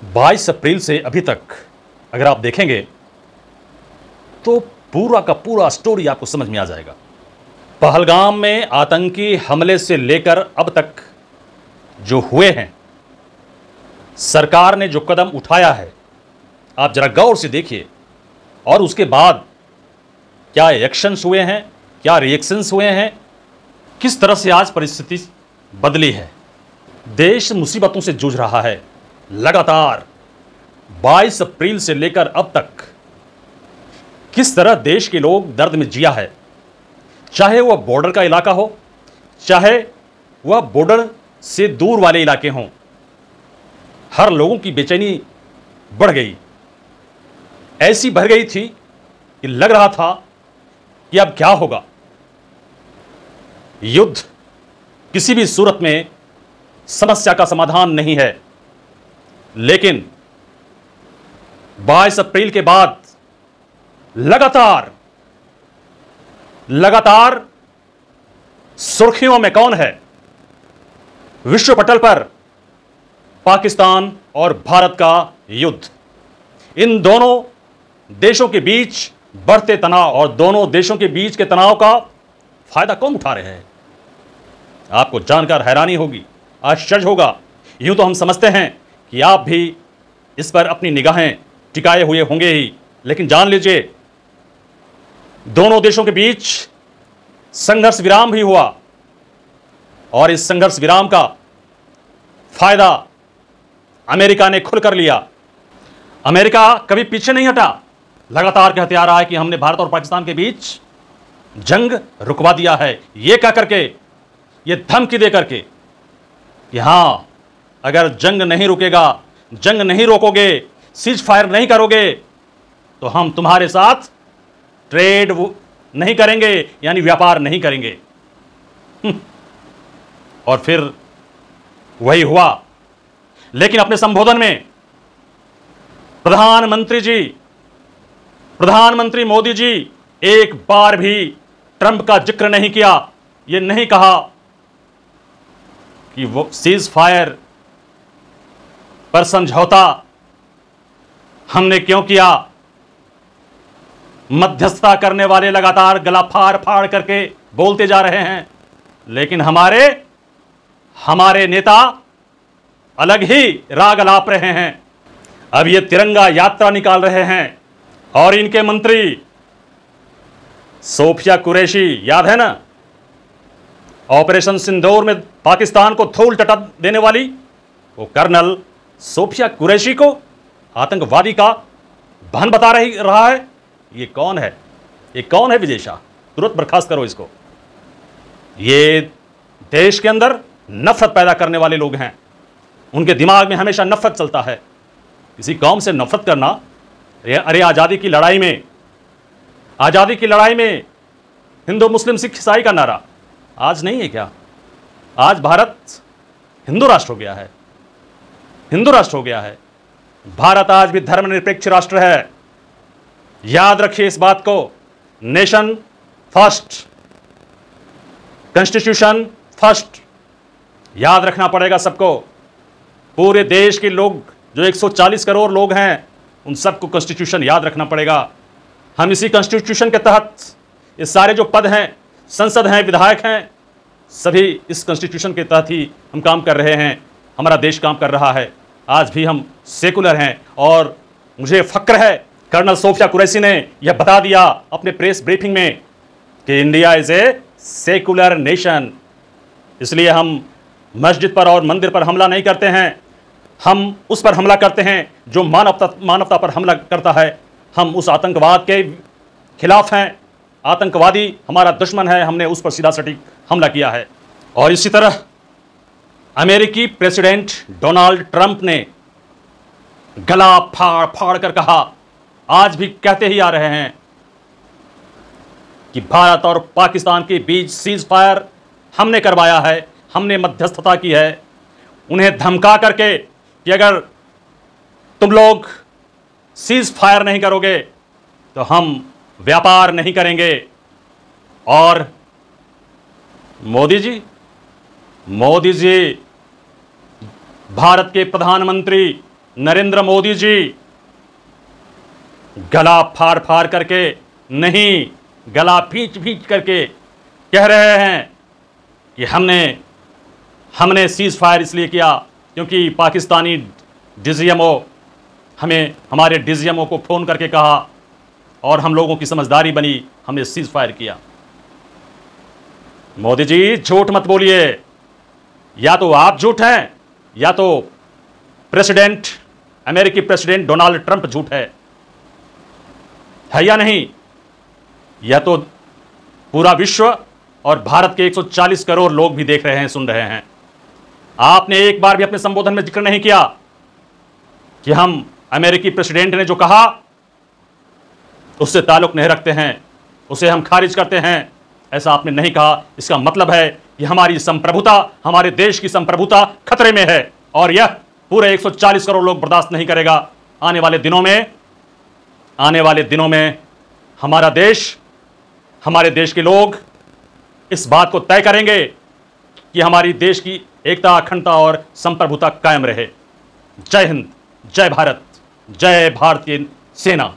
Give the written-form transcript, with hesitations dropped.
22 अप्रैल से अभी तक अगर आप देखेंगे तो पूरा का पूरा स्टोरी आपको समझ में आ जाएगा। पहलगाम में आतंकी हमले से लेकर अब तक जो हुए हैं, सरकार ने जो कदम उठाया है, आप जरा गौर से देखिए। और उसके बाद क्या एक्शंस हुए हैं, क्या रिएक्शंस हुए हैं, किस तरह से आज परिस्थिति बदली है। देश मुसीबतों से जूझ रहा है लगातार। 22 अप्रैल से लेकर अब तक किस तरह देश के लोग दर्द में जिया है, चाहे वह बॉर्डर का इलाका हो, चाहे वह बॉर्डर से दूर वाले इलाके हों, हर लोगों की बेचैनी बढ़ गई। ऐसी बढ़ गई थी कि लग रहा था कि अब क्या होगा। युद्ध किसी भी सूरत में समस्या का समाधान नहीं है, लेकिन 22 अप्रैल के बाद लगातार सुर्खियों में कौन है? विश्व पटल पर पाकिस्तान और भारत का युद्ध। इन दोनों देशों के बीच बढ़ते तनाव और दोनों देशों के बीच के तनाव का फायदा कौन उठा रहे हैं? आपको जानकर हैरानी होगी, आश्चर्य होगा। यूं तो हम समझते हैं कि आप भी इस पर अपनी निगाहें टिकाए हुए होंगे ही, लेकिन जान लीजिए, दोनों देशों के बीच संघर्ष विराम भी हुआ और इस संघर्ष विराम का फायदा अमेरिका ने खुलकर लिया। अमेरिका कभी पीछे नहीं हटा, लगातार कहते आ रहा है कि हमने भारत और पाकिस्तान के बीच जंग रुकवा दिया है। यह कह करके, यह धमकी दे करके कि हां, अगर जंग नहीं रुकेगा, जंग नहीं रोकोगे, सीज फायर नहीं करोगे, तो हम तुम्हारे साथ ट्रेड नहीं करेंगे, यानी व्यापार नहीं करेंगे। और फिर वही हुआ। लेकिन अपने संबोधन में प्रधानमंत्री मोदी जी एक बार भी ट्रंप का जिक्र नहीं किया। यह नहीं कहा कि वो सीज फायर पर समझौता हमने क्यों किया। मध्यस्थता करने वाले लगातार गला फाड़ फाड़ करके बोलते जा रहे हैं, लेकिन हमारे नेता अलग ही राग अलाप रहे हैं। अब ये तिरंगा यात्रा निकाल रहे हैं और इनके मंत्री सोफिया कुरैशी, याद है ना, ऑपरेशन सिंदूर में पाकिस्तान को धूल चटा देने वाली वो कर्नल सोफिया कुरैशी को आतंकवादी का बहन बता रहा है। ये कौन है? ये कौन है विजय शाह? तुरंत बर्खास्त करो इसको। ये देश के अंदर नफरत पैदा करने वाले लोग हैं। उनके दिमाग में हमेशा नफरत चलता है। किसी कौम से नफरत करना, अरे आज़ादी की लड़ाई में हिंदू मुस्लिम सिख ईसाई का नारा आज नहीं है क्या? आज भारत हिंदू राष्ट्र हो गया है। भारत आज भी धर्मनिरपेक्ष राष्ट्र है। याद रखिए इस बात को। नेशन फर्स्ट, कॉन्स्टिट्यूशन फर्स्ट, याद रखना पड़ेगा सबको। पूरे देश के लोग, जो 140 करोड़ लोग हैं, उन सबको कॉन्स्टिट्यूशन याद रखना पड़ेगा। हम इसी कॉन्स्टिट्यूशन के तहत ये सारे जो पद हैं, संसद हैं, विधायक हैं, सभी इस कॉन्स्टिट्यूशन के तहत ही हम काम कर रहे हैं। हमारा देश काम कर रहा है। आज भी हम सेकुलर हैं और मुझे फक्र है, कर्नल सोफिया कुरैशी ने यह बता दिया अपने प्रेस ब्रीफिंग में कि India is a secular nation. इसलिए हम मस्जिद पर और मंदिर पर हमला नहीं करते हैं। हम उस पर हमला करते हैं जो मानवता पर हमला करता है। हम उस आतंकवाद के खिलाफ हैं। आतंकवादी हमारा दुश्मन है, हमने उस पर सीधा सटीक हमला किया है। और इसी तरह अमेरिकी प्रेसिडेंट डोनाल्ड ट्रंप ने गला फाड़ फाड़ कर कहा, आज भी कहते ही आ रहे हैं कि भारत और पाकिस्तान के बीच सीज फायर हमने करवाया है, हमने मध्यस्थता की है। उन्हें धमका करके कि अगर तुम लोग सीज फायर नहीं करोगे तो हम व्यापार नहीं करेंगे। और मोदी जी भारत के प्रधानमंत्री नरेंद्र मोदी जी गला फाड़ फाड़ करके नहीं, गला भींच भींच करके कह रहे हैं कि हमने सीज फायर इसलिए किया क्योंकि पाकिस्तानी डीजीएमओ हमें, हमारे डीजीएमओ को फोन करके कहा और हम लोगों की समझदारी बनी, हमने सीज फायर किया। मोदी जी झूठ मत बोलिए, या तो आप झूठ हैं या तो अमेरिकी प्रेसिडेंट डोनाल्ड ट्रंप झूठ है या नहीं? या तो पूरा विश्व और भारत के 140 करोड़ लोग भी देख रहे हैं, सुन रहे हैं। आपने एक बार भी अपने संबोधन में जिक्र नहीं किया कि हम अमेरिकी प्रेसिडेंट ने जो कहा उससे ताल्लुक नहीं रखते हैं, उसे हम खारिज करते हैं, ऐसा आपने नहीं कहा। इसका मतलब है कि हमारी संप्रभुता, हमारे देश की संप्रभुता खतरे में है और यह पूरे 140 करोड़ लोग बर्दाश्त नहीं करेगा। आने वाले दिनों में हमारा देश, हमारे देश के लोग इस बात को तय करेंगे कि हमारी देश की एकता, अखंडता और संप्रभुता कायम रहे। जय हिंद, जय भारत, जय भारतीय सेना।